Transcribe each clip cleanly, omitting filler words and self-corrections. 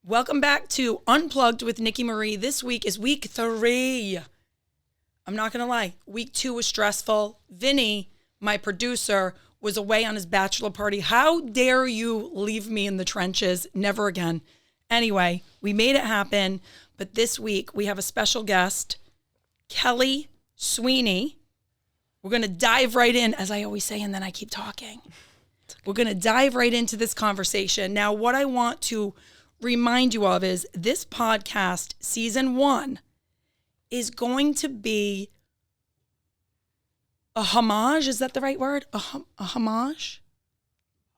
Welcome back to Unplugged with Nicki Marie. This week is week 3. I'm not going to lie. Week 2 was stressful. Vinny, my producer, was away on his bachelor party. How dare you leave me in the trenches? Never again. Anyway, we made it happen. But this week we have a special guest, Kelly Sweeney. We're going to dive right in, as I always say, and then I keep talking. We're going to dive right into this conversation. Now, what I want to remind you of is this podcast, season 1, is going to be a homage. Is that the right word? A homage?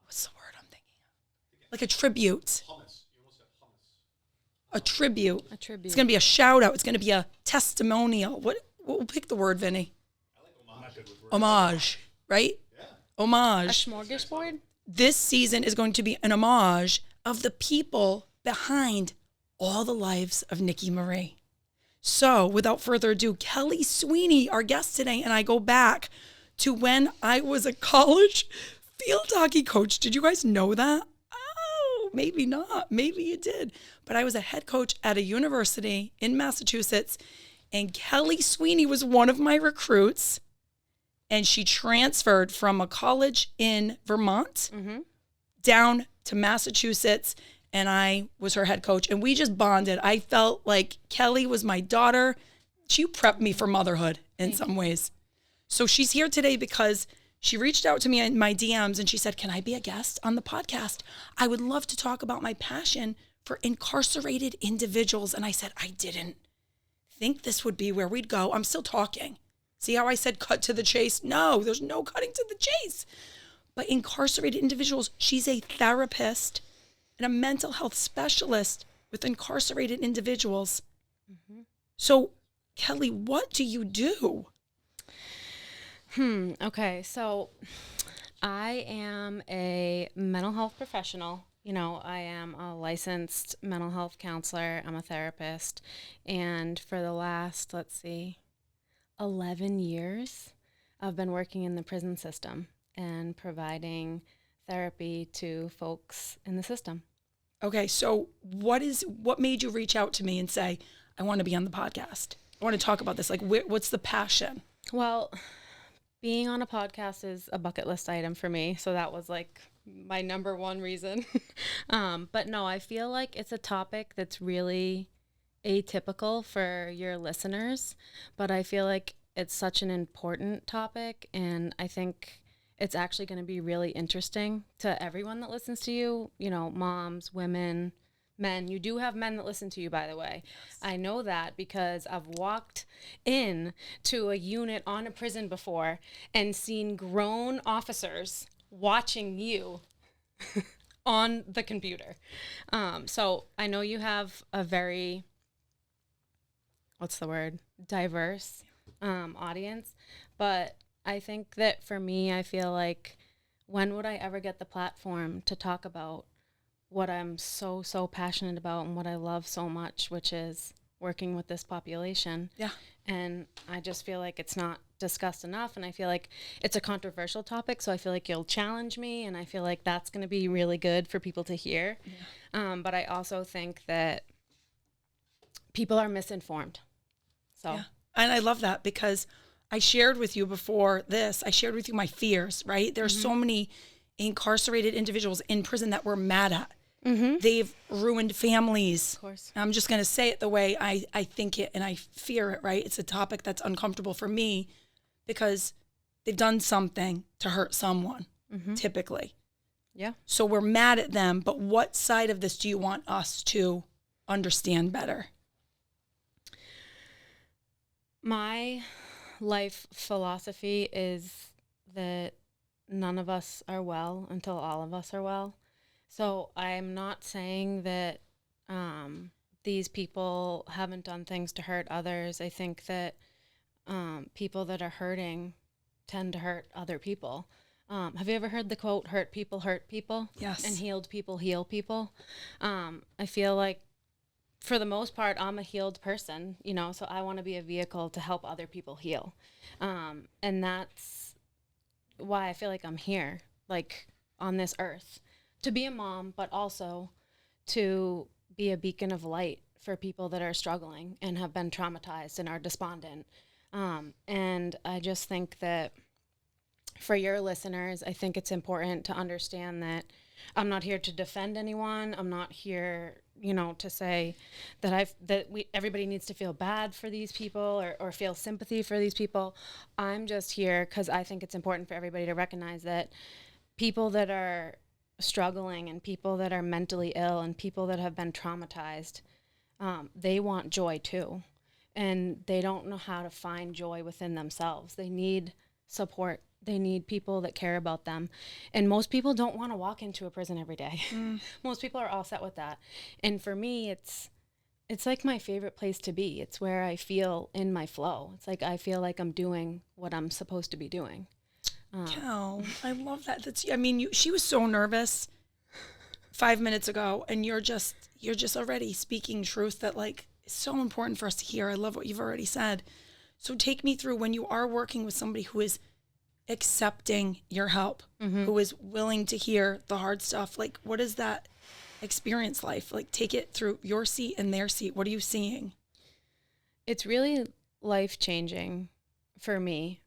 What's the word I'm thinking of? Like a tribute. Hummus. You almost said hummus. A tribute. A tribute. It's going to be a shout out. It's going to be a testimonial. We'll pick the word, Vinny. I like homage. Homage, right? Yeah. Homage. A smorgasbord? This season is going to be an homage of the people behind all the lives of Nicki Marie. So, without further ado, Kelly Sweeney, our guest today, and I go back to when I was a college field hockey coach. Did you guys know that? Oh, maybe not. Maybe you did. But I was a head coach at a university in Massachusetts, and Kelly Sweeney was one of my recruits, and she transferred from a college in Vermont down to Massachusetts, and I was her head coach, and we just bonded. I felt like Kelly was my daughter. She prepped me for motherhood in some ways. So she's here today because she reached out to me in my DMs, and she said, can I be a guest on the podcast? I would love to talk about my passion for incarcerated individuals. And I said, I didn't think this would be where we'd go. I'm still talking. See how I said cut to the chase? No, there's no cutting to the chase. But incarcerated individuals, she's a therapist and a mental health specialist with incarcerated individuals. So, Kelly, what do you do? Okay, so I am a mental health professional. You know, I am a licensed mental health counselor. I'm a therapist. And for the last, 11 years, I've been working in the prison system and providing therapy to folks in the system. Okay, so what made you reach out to me and say, I want to be on the podcast? I want to talk about this. Like, what's the passion? Well, being on a podcast is a bucket list item for me. So that was like my number one reason. But no, I feel like it's a topic that's really atypical for your listeners. But I feel like it's such an important topic. And I think it's actually going to be really interesting to everyone that listens to you, you know, moms, women, men. You do have men that listen to you, by the way. Yes. I know that because I've walked in to a unit on a prison before and seen grown officers watching you on the computer. So I know you have a very, diverse audience, but I think that for me, I feel like when would I ever get the platform to talk about what I'm so passionate about and what I love so much, which is working with this population. Yeah. And I just feel like it's not discussed enough. And I feel like it's a controversial topic. So I feel like you'll challenge me. And I feel like that's going to be really good for people to hear. Yeah. But I also think that people are misinformed. So. Yeah. And I love that because I shared with you before this, I shared with you my fears, right? There's so many incarcerated individuals in prison that we're mad at. They've ruined families. Of course. I'm just going to say it the way I think it and I fear it, right? It's a topic that's uncomfortable for me because they've done something to hurt someone, typically. Yeah. So we're mad at them, but what side of this do you want us to understand better? My life philosophy is that none of us are well until all of us are well. So I'm not saying that these people haven't done things to hurt others. I think that people that are hurting tend to hurt other people. Have you ever heard the quote, hurt people hurt people? Yes. And healed people heal people? I feel like for the most part, I'm a healed person, you know, so I want to be a vehicle to help other people heal. And that's why I feel like I'm here, like on this earth, to be a mom, but also to be a beacon of light for people that are struggling and have been traumatized and are despondent. And I just think that for your listeners, I think it's important to understand that I'm not here to defend anyone. I'm not here, to say that everybody needs to feel bad for these people or feel sympathy for these people. I'm just here because I think it's important for everybody to recognize that people that are struggling and people that are mentally ill and people that have been traumatized, they want joy too. And they don't know how to find joy within themselves. They need support. They need people that care about them. And most people don't want to walk into a prison every day. Most people are all set with that. And for me, it's like my favorite place to be. It's where I feel in my flow. It's like I feel like I'm doing what I'm supposed to be doing. Oh, I love that. She was so nervous 5 minutes ago, and you're just already speaking truth that is so important for us to hear. I love what you've already said. So take me through when you are working with somebody who is accepting your help, who is willing to hear the hard stuff. What is that experience like? Take it through your seat and their seat. What are you seeing? It's really life-changing for me.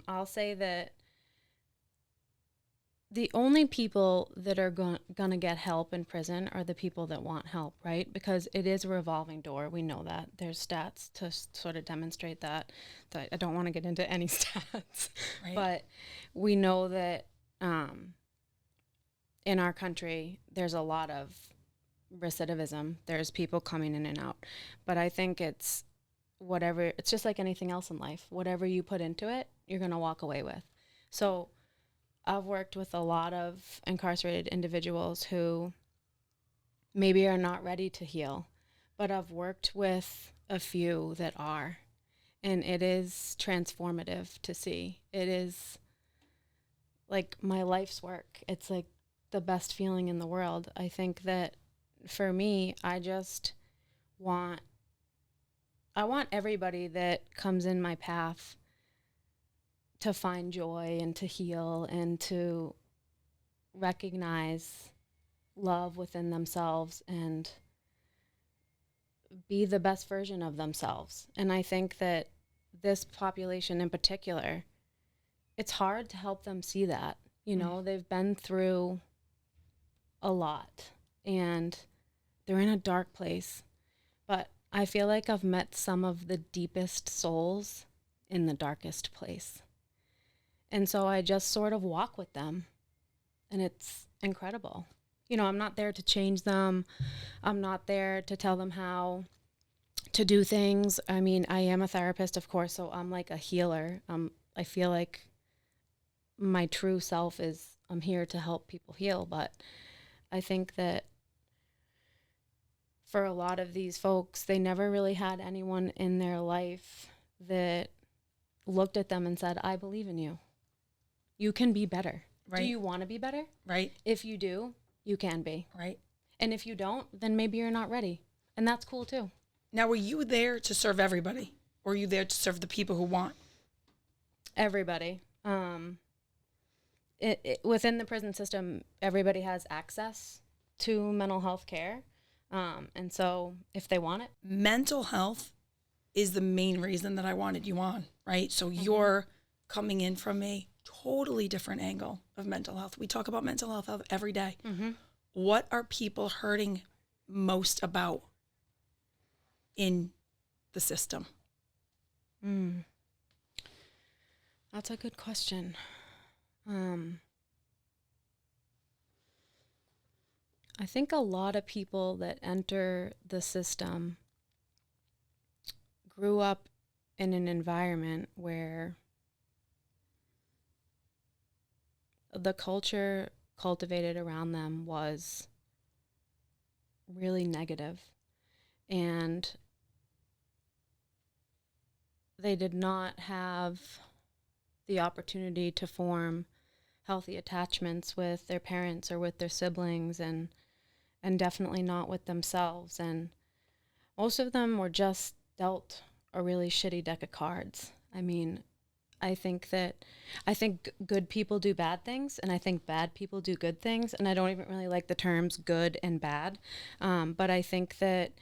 I'll say that the only people that are going to get help in prison are the people that want help, right? Because it is a revolving door. We know that. There's stats to sort of demonstrate that. I don't want to get into any stats. Right. But we know that in our country, there's a lot of recidivism. There's people coming in and out. But I think it's just like anything else in life. Whatever you put into it, you're going to walk away with. So I've worked with a lot of incarcerated individuals who maybe are not ready to heal, but I've worked with a few that are, and it is transformative to see. It is like my life's work. It's like the best feeling in the world. I think that for me, I want everybody that comes in my path to find joy and to heal and to recognize love within themselves and be the best version of themselves. And I think that this population in particular, it's hard to help them see that. They've been through a lot and they're in a dark place. But I feel like I've met some of the deepest souls in the darkest place. And so I just sort of walk with them, and it's incredible. I'm not there to change them. I'm not there to tell them how to do things. I mean, I am a therapist, of course, so I'm like a healer. I feel like my true self is I'm here to help people heal, but I think that for a lot of these folks, they never really had anyone in their life that looked at them and said, I believe in you. You can be better. Right. Do you want to be better? Right. If you do, you can be. Right. And if you don't, then maybe you're not ready. And that's cool too. Now, were you there to serve everybody? Or are you there to serve the people who want? Everybody. Within the prison system, everybody has access to mental health care. And so if they want it. Mental health is the main reason that I wanted you on, right? So you're coming in from a totally different angle of mental health. We talk about mental health every day. What are people hurting most about in the system? That's a good question. I think a lot of people that enter the system grew up in an environment where the culture cultivated around them was really negative, and they did not have the opportunity to form healthy attachments with their parents or with their siblings, and definitely not with themselves. And most of them were just dealt a really shitty deck of cards. I mean, I think good people do bad things, and I think bad people do good things, and I don't even really like the terms good and bad. But I think that,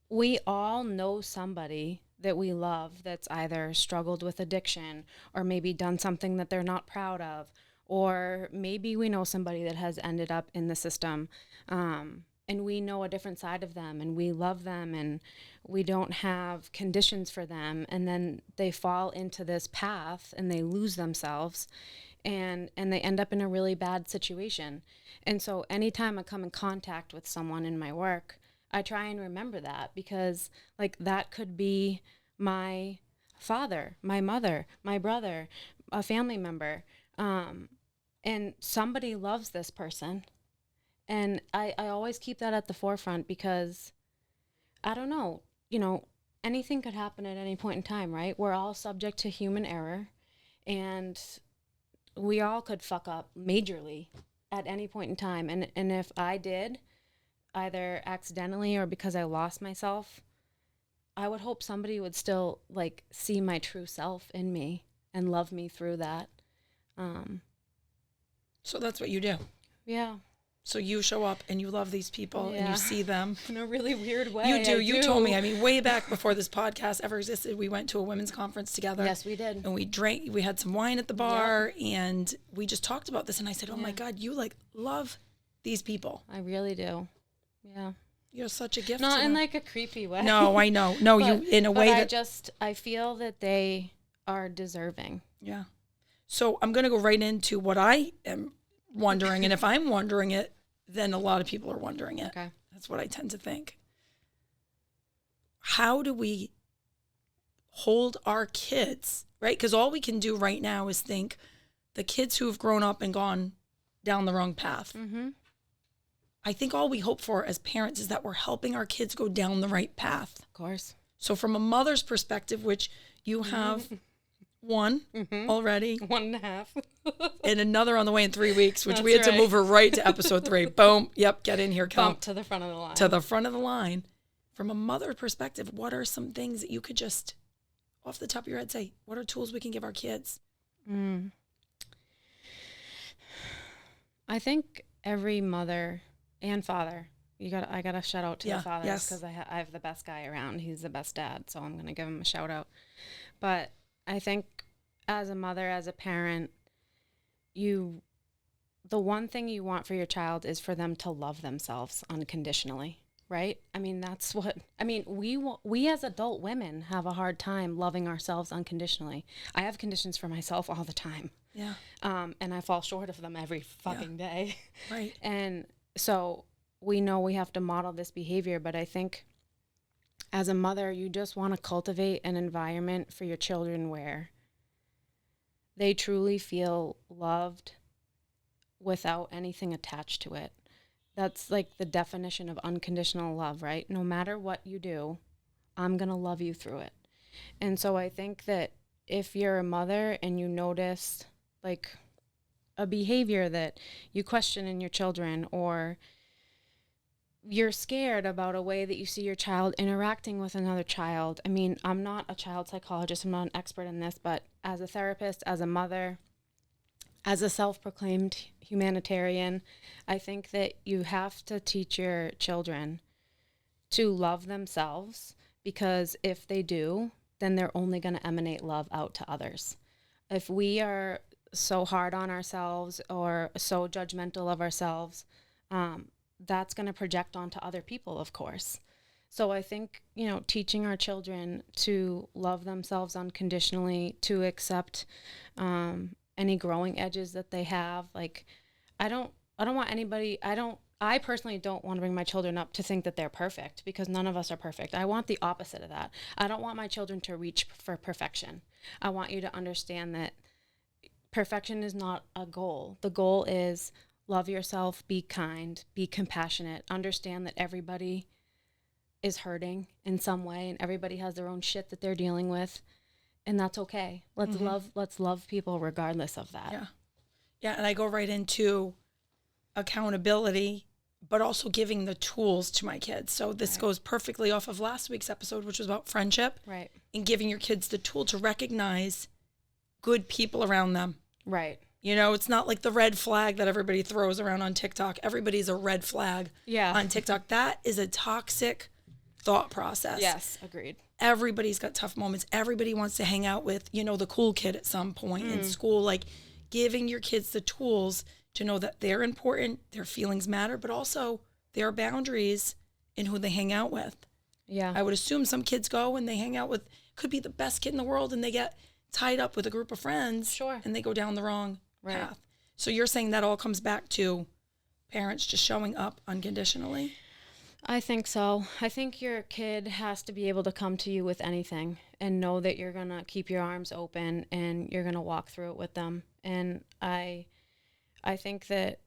we all know somebody that we love that's either struggled with addiction or maybe done something that they're not proud of, or maybe we know somebody that has ended up in the system, and we know a different side of them and we love them and we don't have conditions for them, and then they fall into this path and they lose themselves and they end up in a really bad situation. And so anytime I come in contact with someone in my work, I try and remember that, because like that could be my father, my mother, my brother, a family member, and somebody loves this person. And I always keep that at the forefront, because I don't know, anything could happen at any point in time, right? We're all subject to human error, and we all could fuck up majorly at any point in time. And if I did, either accidentally or because I lost myself, I would hope somebody would still like see my true self in me and love me through that. So that's what you do. Yeah. So you show up and you love these people and you see them. In a really weird way. You do. You told me. I mean, way back before this podcast ever existed, we went to a women's conference together. Yes, we did. And we drank. We had some wine at the bar, and we just talked about this. And I said, "Oh my God, you like love these people." I really do. Yeah. You're such a gift. Not to in them. like a creepy way. No, I know. No, but, you in a way that I feel that they are deserving. Yeah. So I'm going to go right into what I am wondering, and if I'm wondering it, then a lot of people are wondering it. Okay. That's what I tend to think. How do we hold our kids, right? Because all we can do right now is think the kids who have grown up and gone down the wrong path. Mm-hmm. I think all we hope for as parents is that we're helping our kids go down the right path. Of course. So from a mother's perspective, which you have one already. 1.5. And another on the way in 3 weeks, which That's we had to right. move her right to episode 3. Boom. Yep. Get in here, Kel. Bump to the front of the line. To the front of the line. From a mother perspective, what are some things that you could just, off the top of your head, say, what are tools we can give our kids? I think every mother and father, I got to shout out to the fathers, because I have the best guy around. He's the best dad, so I'm going to give him a shout out. But I think as a mother, as a parent, the one thing you want for your child is for them to love themselves unconditionally, right? I mean, we as adult women have a hard time loving ourselves unconditionally. I have conditions for myself all the time. Yeah. And I fall short of them every fucking day. Right. And so we know we have to model this behavior, but I think as a mother, you just want to cultivate an environment for your children where they truly feel loved without anything attached to it. That's like the definition of unconditional love, right? No matter what you do, I'm going to love you through it. And so I think that if you're a mother and you notice like a behavior that you question in your children, or you're scared about a way that you see your child interacting with another child. I mean, I'm not a child psychologist, I'm not an expert in this, but as a therapist, as a mother, as a self-proclaimed humanitarian, I think that you have to teach your children to love themselves, because if they do, then they're only going to emanate love out to others. If we are so hard on ourselves or so judgmental of ourselves, that's going to project onto other people, of course. So I think, teaching our children to love themselves unconditionally, to accept any growing edges that they have. Like, I personally don't want to bring my children up to think that they're perfect, because none of us are perfect. I want the opposite of that. I don't want my children to reach for perfection. I want you to understand that perfection is not a goal. The goal is love yourself, be kind, be compassionate, understand that everybody is hurting in some way and everybody has their own shit that they're dealing with, and that's okay. Let's love people regardless of that. Yeah. Yeah, and I go right into accountability but also giving the tools to my kids. So this goes perfectly off of last week's episode, which was about friendship. Right. And giving your kids the tool to recognize good people around them. Right. You know, it's not like the red flag that everybody throws around on TikTok. Everybody's a red flag on TikTok. That is a toxic thought process. Yes, agreed. Everybody's got tough moments. Everybody wants to hang out with, you know, the cool kid at some point in school. Like giving your kids the tools to know that they're important, their feelings matter, but also there are boundaries in who they hang out with. Yeah. I would assume some kids go and they hang out with, could be the best kid in the world, and they get tied up with a group of friends. Sure. And they go down the wrong Right. path. So you're saying that all comes back to parents just showing up unconditionally? I think so. I think your kid has to be able to come to you with anything and know that you're going to keep your arms open and you're going to walk through it with them. And I think that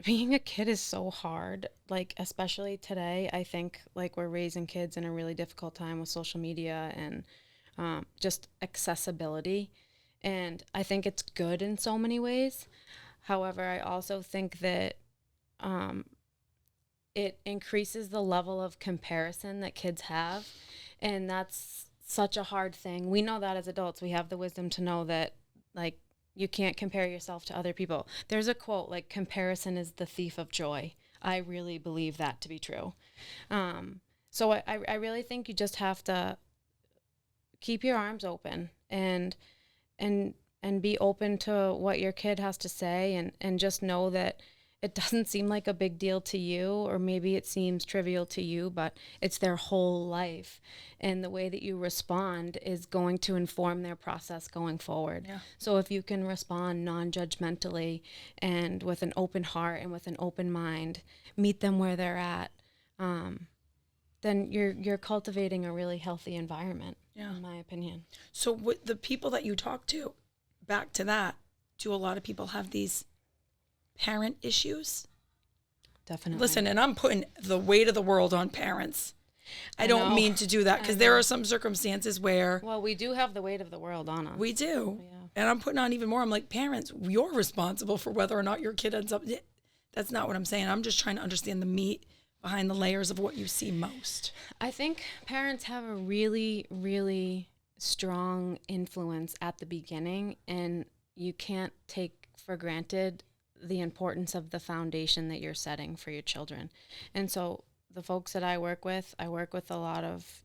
being a kid is so hard, like especially today. I think like we're raising kids in a really difficult time with social media and just accessibility. And I think it's good in so many ways. However, I also think that it increases the level of comparison that kids have. And that's such a hard thing. We know that as adults. We have the wisdom to know that, like, you can't compare yourself to other people. There's a quote, like, comparison is the thief of joy. I really believe that to be true. So I really think you just have to keep your arms open and be open to what your kid has to say and just know that it doesn't seem like a big deal to you, or maybe it seems trivial to you, but it's their whole life. And the way that you respond is going to inform their process going forward. Yeah. So if you can respond non-judgmentally and with an open heart and with an open mind, meet them where they're at, then you're cultivating a really healthy environment, in my opinion. So with the people that you talk to, back to that, do a lot of people have these parent issues? Definitely. Listen, and I'm putting the weight of the world on parents. I don't mean to do that, because there are some circumstances where... Well, we do have the weight of the world on us. We do. Yeah. And I'm putting on even more. I'm like, parents, you're responsible for whether or not your kid ends up... That's not what I'm saying. I'm just trying to understand the meat behind the layers of what you see most. I think parents have a really, really strong influence at the beginning, and you can't take for granted the importance of the foundation that you're setting for your children. And so the folks that I work with a lot of,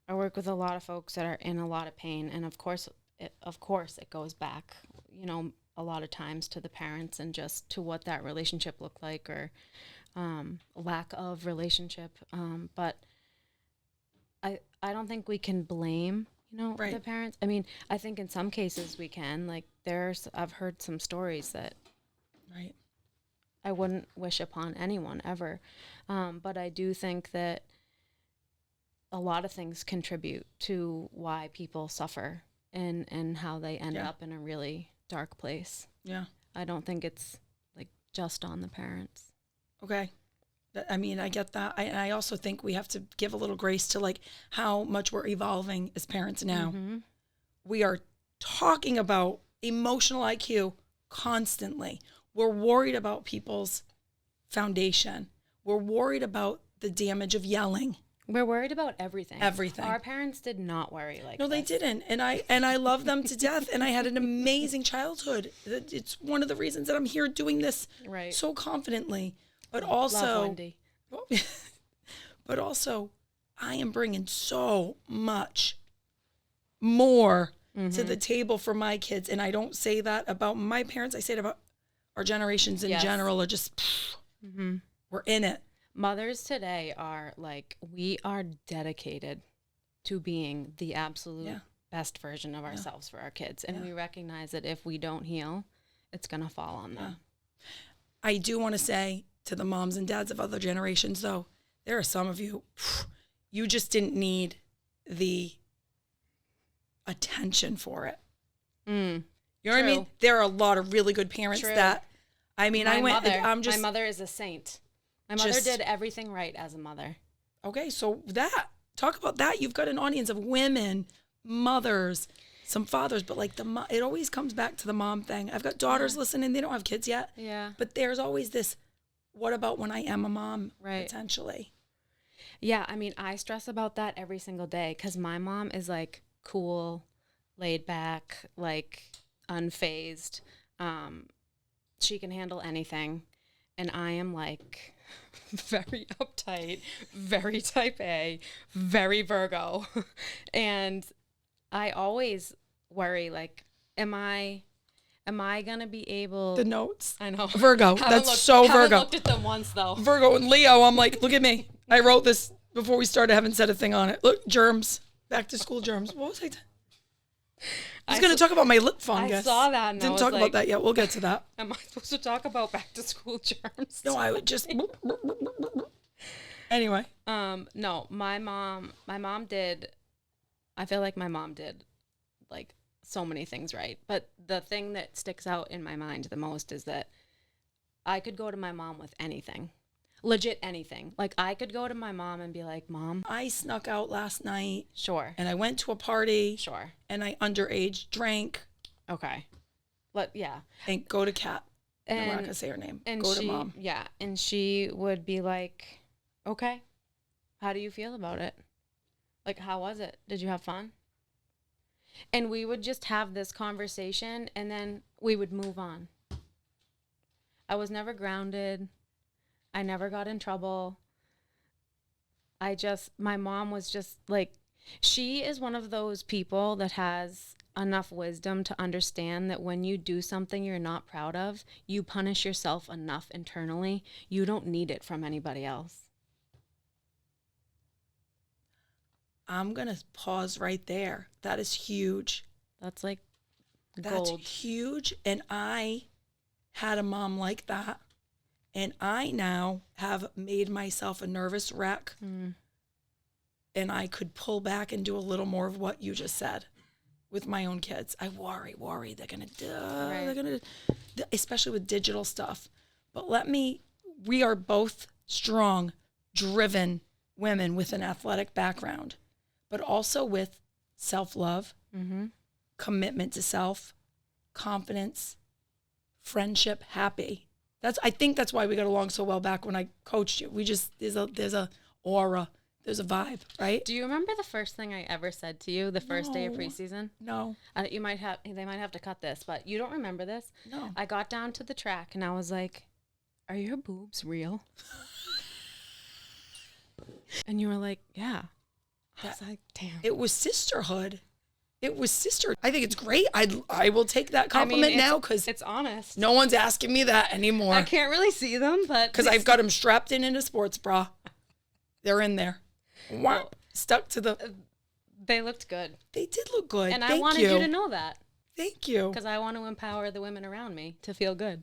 I work with a lot of folks that are in a lot of pain. And of course it goes back, a lot of times to the parents and just to what that relationship looked like, or lack of relationship. But I don't think we can blame, the parents. I mean, I think in some cases we can. Like, I've heard some stories that I wouldn't wish upon anyone ever. But I do think that a lot of things contribute to why people suffer and how they end up in a really dark place. Yeah. I don't think it's like just on the parents. Okay. I mean, I get that. I also think we have to give a little grace to like how much we're evolving as parents now. Mm-hmm. We are talking about emotional IQ constantly. We're worried about people's foundation. We're worried about the damage of yelling. We're worried about everything. Everything. Our parents did not worry like No, this. they didn't. And I love them to death. And I had an amazing childhood. It's one of the reasons that I'm here doing this so confidently. But also, love Wendy. But also, I am bringing so much more to the table for my kids. And I don't say that about my parents. I say it about our generations in general are just, we're in it. Mothers today are like, we are dedicated to being the absolute best version of ourselves for our kids. And we recognize that if we don't heal, it's going to fall on them. I do want to say to the moms and dads of other generations, though, there are some of you, you just didn't need the attention for it. You know what I mean? There are a lot of really good parents that, I mean, my mother is a saint. My mother did everything right as a mother. Okay, so talk about that. You've got an audience of women, mothers, some fathers, but like it always comes back to the mom thing. I've got daughters listening. They don't have kids yet. Yeah. But there's always this, what about when I am a mom, Right. potentially? Yeah, I mean, I stress about that every single day because my mom is like cool, laid back, like unfazed. She can handle anything. And I am like very uptight, very type A, very Virgo. And I always worry, like, am I gonna be able? The notes. I know. Virgo. That's so Virgo. Haven't looked at them once though. Virgo and Leo. I'm like, look at me. I wrote this before we started. I haven't said a thing on it. Look, germs. Back to school germs. What was I was going to talk about my lip fungus. I saw that. And Didn't I was talk like, about that yet. We'll get to that. Am I supposed to talk about back to school germs? No, I would just. Anyway. No, my mom did. I feel like my mom did like so many things right. But the thing that sticks out in my mind the most is that I could go to my mom with anything. Legit anything. Like I could go to my mom and be like, Mom, I snuck out last night. Sure. And I went to a party. Sure. And I underage drank. Okay. Yeah. And go to Kat. And we're not going to say her name. And go to Mom. Yeah. And she would be like, okay, how do you feel about it? Like, how was it? Did you have fun? And we would just have this conversation and then we would move on. I was never grounded. I never got in trouble. My mom was just like, she is one of those people that has enough wisdom to understand that when you do something you're not proud of, you punish yourself enough internally. You don't need it from anybody else. I'm going to pause right there. That is huge. That's like That's gold. huge. And I had a mom like that. And I now have made myself a nervous wreck. Mm. And I could pull back and do a little more of what you just said with my own kids. I worry. They're going to do, Right. they're going to, especially with digital stuff. But we are both strong, driven women with an athletic background, but also with self-love, Mm-hmm. commitment to self, confidence, friendship, happy. I think that's why we got along so well back when I coached you. We just, there's a aura, there's a vibe, right? Do you remember the first thing I ever said to you the first day of No. preseason? No. They might have to cut this, but you don't remember this? No. I got down to the track and I was like, are your boobs real? And you were like, yeah. I was like, damn. It was sisterhood. I think it's great. I will take that compliment now because it's honest. no one's asking me that anymore. I can't really see them, but Because I've got them strapped in a sports bra. They're in there. Well, Stuck to the... they looked good. They did look good. And Thank I wanted you to know that. Thank you. Because I want to empower the women around me to feel good.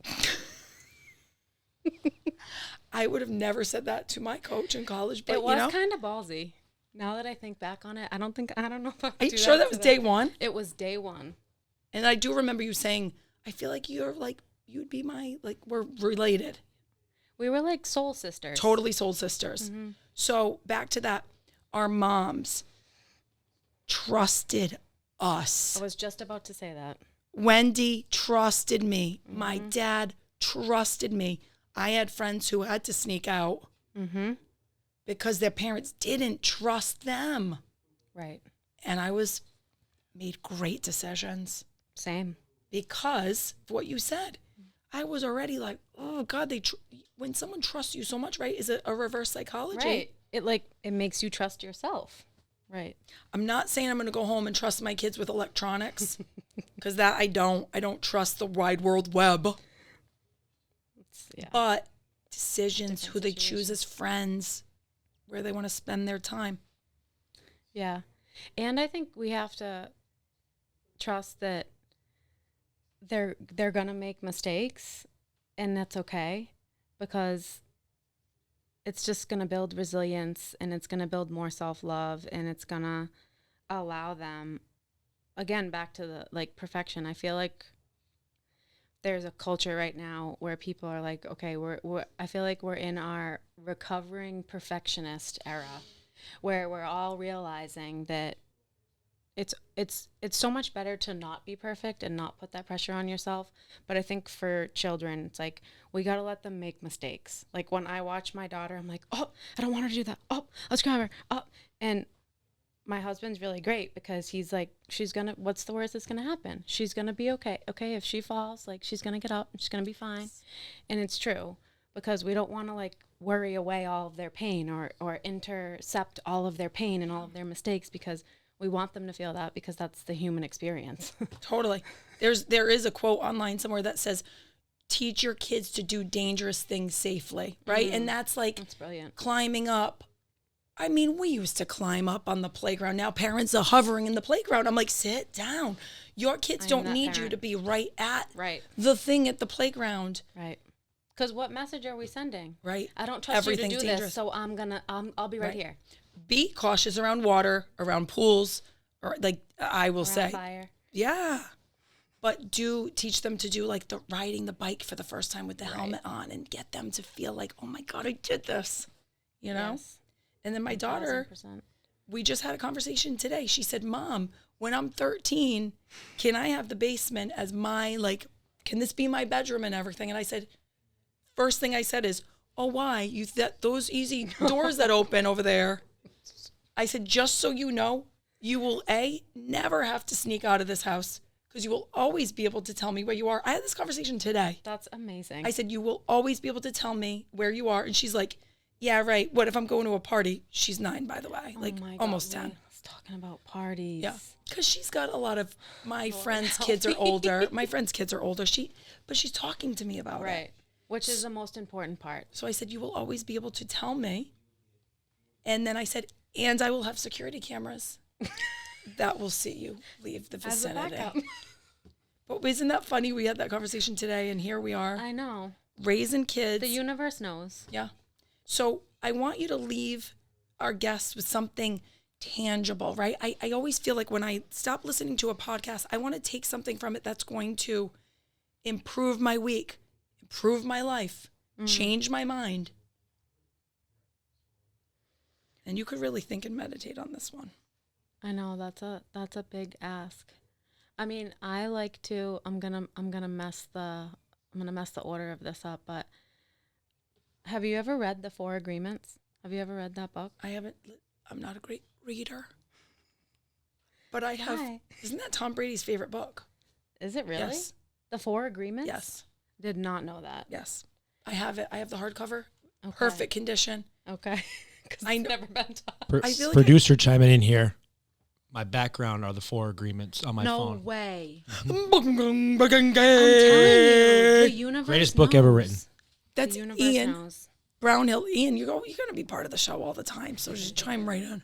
I would have never said that to my coach in college, but It was kind of ballsy. Now that I think back on it, I don't know if I would are you do sure that to was them. day one? It was day one. And I do remember you saying, I feel like you'd be we're related. We were like soul sisters. Totally soul sisters. Mm-hmm. So back to that, our moms trusted us. I was just about to say that. Wendy trusted me. Mm-hmm. My dad trusted me. I had friends who had to sneak out Mm-hmm. because their parents didn't trust them. Right. And I made great decisions Same. because of what you said. I was already like, oh God, when someone trusts you so much, right? Is it a reverse psychology? Right. It makes you trust yourself. Right. I'm not saying I'm going to go home and trust my kids with electronics because that I don't trust the wide world web. Yeah. But decisions, Different who they choose situations. as friends, where they want to spend their time. Yeah. And I think we have to trust that they're going to make mistakes and that's okay because it's just going to build resilience and it's going to build more self-love and it's going to allow them again back to the perfection. I feel like there's a culture right now where people are like, okay, I feel like we're in our recovering perfectionist era where we're all realizing that it's so much better to not be perfect and not put that pressure on yourself. But I think for children, it's like we got to let them make mistakes. Like when I watch my daughter, I'm like, oh, I don't want her to do that. Oh, let's grab her. Oh, and my husband's really great because he's like, what's the worst that's gonna happen? She's gonna be okay. Okay, if she falls, like she's gonna get up and she's gonna be fine. And it's true because we don't want to like worry away all of their pain or intercept all of their pain and all of their mistakes because we want them to feel that because that's the human experience. Totally. There is a quote online somewhere that says, teach your kids to do dangerous things safely, right? And that's brilliant. Climbing up. I mean, we used to climb up on the playground. Now parents are hovering in the playground. I'm like, sit down. Your kids don't need you to be right at the thing at the playground. Right. Because what message are we sending? Right. I don't trust you to do this, so I'll be right here. Be cautious around water, around pools, or like I will say. Fire. Yeah. But do teach them to do like the riding the bike for the first time with the helmet on and get them to feel like, oh my God, I did this, you know? Yes. And then my daughter, 1000%. we just had a conversation today. She said, Mom, when I'm 13, can I have the basement as my, like, can this be my bedroom and everything? And I said, first thing I said is, oh, why? Those easy doors that open over there. I said, just so you know, you will, never have to sneak out of this house because you will always be able to tell me where you are. I had this conversation today. That's amazing. I said, you will always be able to tell me where you are. And she's like, yeah, right. What if I'm going to a party? She's 9, by the way, like almost 10. I was talking about parties. Yeah, because she's got a lot of my friends' kids are older. My friends' kids are older. But she's talking to me about it. Right, which is the most important part. So I said, you will always be able to tell me. And then I said, and I will have security cameras that will see you leave the vicinity. As a backup. But isn't that funny? We had that conversation today, and here we are. I know. Raising kids. The universe knows. Yeah. So I want you to leave our guests with something tangible, right? I always feel like when I stop listening to a podcast, I want to take something from it that's going to improve my week, improve my life, change my mind. And you could really think and meditate on this one. I know that's a big ask. I mean, I like to. I'm gonna mess the order of this up. But have you ever read The 4 Agreements? Have you ever read that book? I haven't. I'm not a great reader. But I have. Why? Isn't that Tom Brady's favorite book? Is it really? Yes. The 4 Agreements? Yes. Did not know that. Yes. I have it. I have the hardcover. Okay. Perfect condition. Okay. Because I I've know- never been taught. I feel like Producer chiming in here. My background are the 4 agreements on my phone. No way. I'm I'm telling you, the universe Greatest book ever written. That's the universe Ian knows. Brownhill. Ian, you're going to be part of the show all the time, so just chime right in.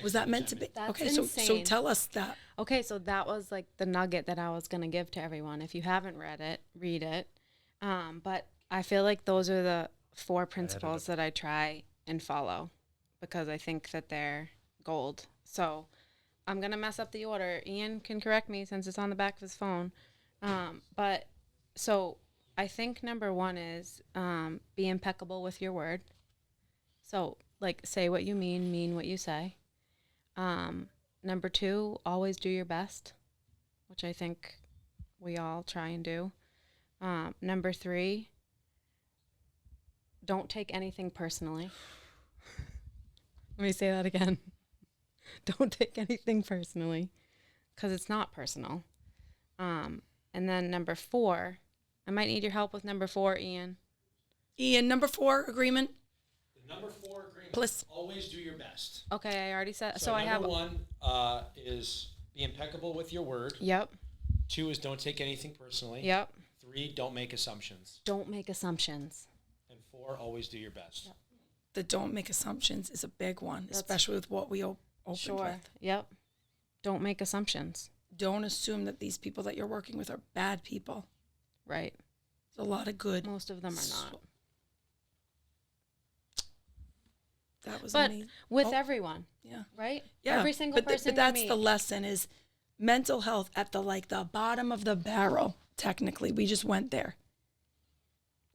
Was that meant to be? That's okay, so insane. tell us that. Okay, so that was like the nugget that I was going to give to everyone. If you haven't read it, read it. But I feel like those are the 4 principles that I try and follow because I think that they're gold. So I'm going to mess up the order. Ian can correct me since it's on the back of his phone. But so I think number 1 is be impeccable with your word. So like say what you mean what you say. Number 2, always do your best, which I think we all try and do. Number 3, don't take anything personally. Let me say that again. Don't take anything personally because it's not personal. And then number 4, I might need your help with number 4, Ian. Ian, number 4 agreement. The number 4 agreement. Please. Always do your best. Okay, I already said. So I have. Number 1 is be impeccable with your word. Yep. 2 is don't take anything personally. Yep. 3, don't make assumptions. Don't make assumptions. And 4, always do your best. Yep. The don't make assumptions is a big one, especially with what we opened with. Yep. Don't make assumptions. Don't assume that these people that you're working with are bad people. Right. There's a lot of good. Most of them are not. That was But amazing. with everyone. Yeah. Right? Yeah. Every single person. But that's the lesson is mental health at the bottom of the barrel. Technically, we just went there.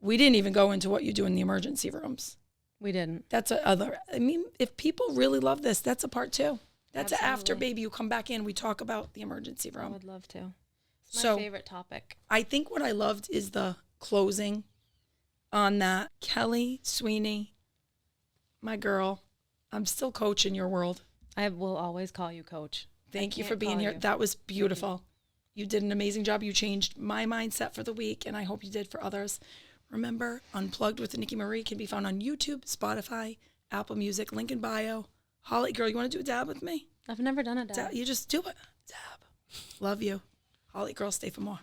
We didn't even go into what you do in the emergency rooms. We didn't. That's I mean, if people really love this, that's a part 2. That's Absolutely. after baby. You come back in. We talk about the emergency I room. would love to. It's So- my favorite topic. I think what I loved is the closing on that. Kelly Sweeney, my girl, I'm still coaching your world. I will always call you coach. Thank you can't for being call here. you. That was beautiful. You did an amazing job. You changed my mindset for the week, and I hope you did for others. Remember, Unplugged with Nicki Marie can be found on YouTube, Spotify, Apple Music, link in bio. Holly, girl, you want to do a dab with me? I've never done a dab. You just do it. Dab. Love you. Holly, girl, stay for more.